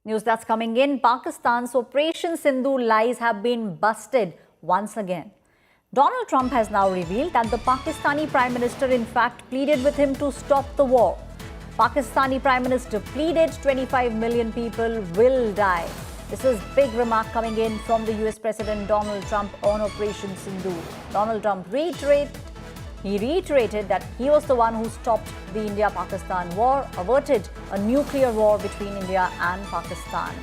News that's coming in. Pakistan's Operation Sindoor lies have been busted once again. Donald Trump has now revealed that the Pakistani Prime Minister in fact pleaded with him to stop the war. Pakistani Prime Minister pleaded 25 million people will die. This is big remark coming in from the US President Donald Trump on Operation Sindoor. Donald Trump reiterated that he was the one who stopped the India-Pakistan war, averted a nuclear war between India and Pakistan.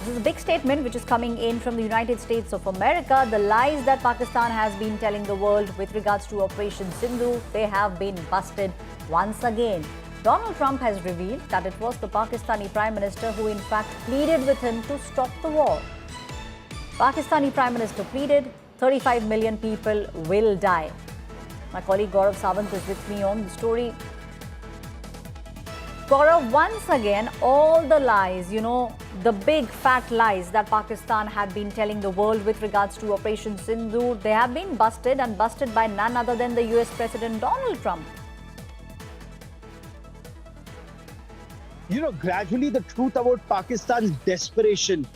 This is a big statement which is coming in from the United States of America. The lies that Pakistan has been telling the world with regards to Operation Sindoor, they have been busted once again. Donald Trump has revealed that it was the Pakistani Prime Minister who in fact pleaded with him to stop the war. Pakistani Prime Minister pleaded, 35 million people will die. My colleague Gaurav Sawant is with me on the story. Gaurav, once again, all the lies, the big fat lies that Pakistan had been telling the world with regards to Operation Sindoor, they have been busted, and busted by none other than the US President Donald Trump. Gradually the truth about Pakistan's desperation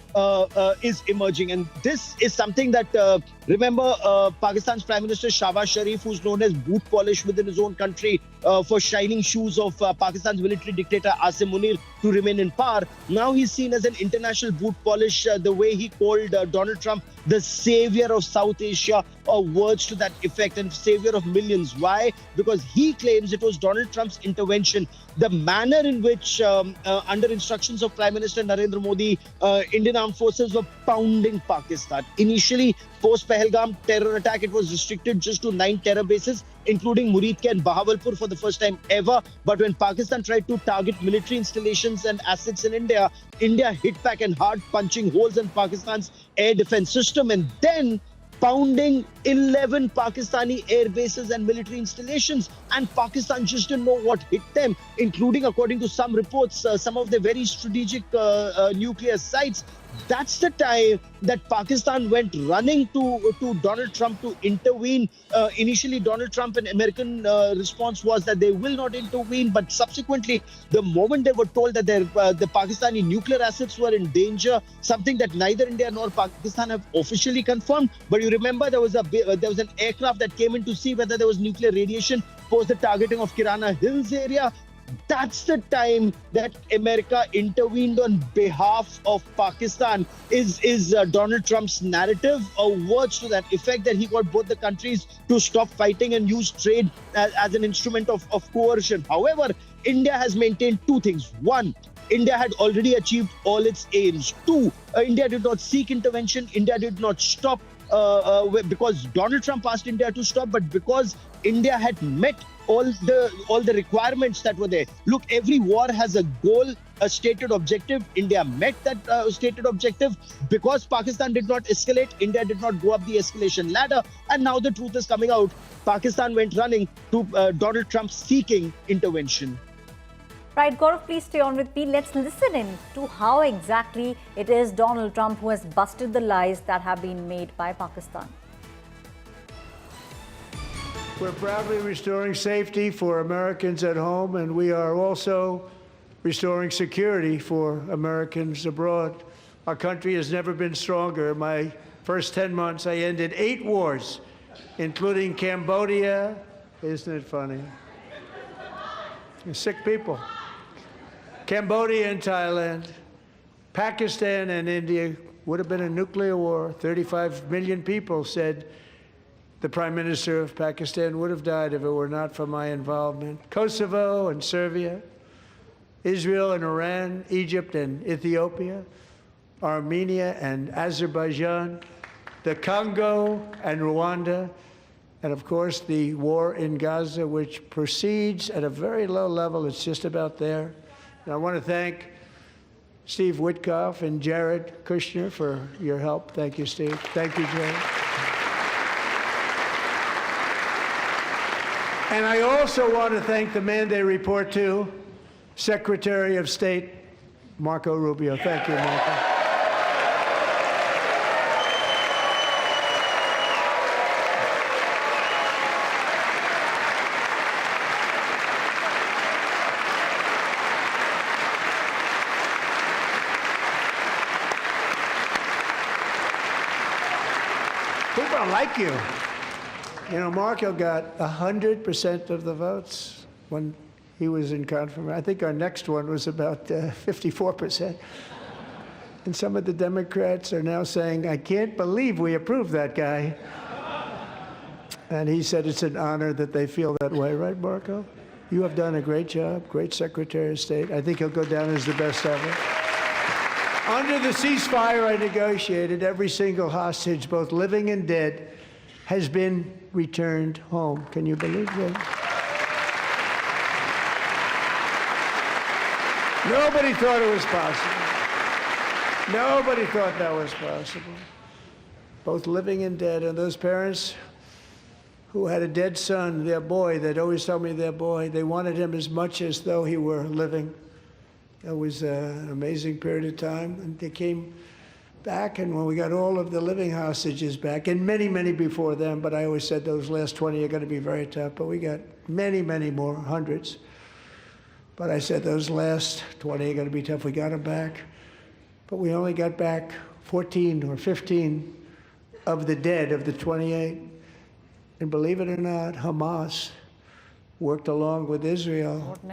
is emerging. And this is something that, remember, Pakistan's Prime Minister Shahbaz Sharif, who's known as boot polish within his own country for shining shoes of Pakistan's military dictator Asim Munir to remain in power. Now he's seen as an international boot polish, the way he called Donald Trump the savior of South Asia, or words to that effect, and savior of millions. Why? Because he claims it was Donald Trump's intervention. The manner in which, under instructions of Prime Minister Narendra Modi, Indian armed forces were pounding Pakistan. Initially, post-Pahalgam terror attack, it was restricted just to 9 terror bases, including Muridke and Bahawalpur for the first time ever. But when Pakistan tried to target military installations and assets in India, India hit back and hard, punching holes in Pakistan's air defense system, and then pounding 11 Pakistani air bases and military installations. And Pakistan just didn't know what hit them, including, according to some reports, some of the very strategic nuclear sites. That's the time that Pakistan went running to Donald Trump to intervene. Initially, Donald Trump and American response was that they will not intervene. But subsequently, the moment they were told that the Pakistani nuclear assets were in danger, something that neither India nor Pakistan have officially confirmed. But you remember there was an aircraft that came in to see whether there was nuclear radiation post the targeting of Kirana Hill's area. That's the time that America intervened on behalf of Pakistan. Is Donald Trump's narrative, or words to that effect, that he got both the countries to stop fighting and use trade as an instrument of coercion. However, India has maintained two things. One, India had already achieved all its aims. Two, India did not seek intervention. India did not stop because Donald Trump asked India to stop, but because India had met all the requirements that were there. Look, every war has a goal, a stated objective. India met that stated objective. Because Pakistan did not escalate, India did not go up the escalation ladder. And now the truth is coming out. Pakistan went running to Donald Trump seeking intervention. Right, Gaurav, please stay on with me. Let's listen in to how exactly it is Donald Trump who has busted the lies that have been made by Pakistan. We're proudly restoring safety for Americans at home, and we are also restoring security for Americans abroad. Our country has never been stronger. In my first 10 months, I ended 8 wars, including Cambodia. Isn't it funny? Sick people. Cambodia and Thailand, Pakistan and India would have been a nuclear war. 35 million people said the Prime Minister of Pakistan would have died if it were not for my involvement. Kosovo and Serbia, Israel and Iran, Egypt and Ethiopia, Armenia and Azerbaijan, the Congo and Rwanda, and of course the war in Gaza, which proceeds at a very low level. It's just about there. And I want to thank Steve Witkoff and Jared Kushner for your help. Thank you, Steve. Thank you, Jared. And I also want to thank the man they report to, Secretary of State Marco Rubio. Thank you, Marco. people don't like you. You know, Marco got 100% of the votes when he was in confirmation. I think our next one was about 54%. And some of the Democrats are now saying, I can't believe we approved that guy. And he said it's an honor that they feel that way, right, Marco? You have done a great job, great Secretary of State. I think he'll go down as the best ever. Under the ceasefire I negotiated, every single hostage, both living and dead, has been returned home. Can you believe that? Nobody thought it was possible. Nobody thought that was possible. Both living and dead. And those parents who had a dead son, their boy, they'd always tell me their boy, they wanted him as much as though he were living. It was an amazing period of time. And they came back, and when we got all of the living hostages back, and many, many before them, but I always said those last 20 are going to be very tough, but we got many, many more, hundreds. But I said those last 20 are going to be tough. We got them back. But we only got back 14 or 15 of the dead, of the 28. And believe it or not, Hamas worked along with Israel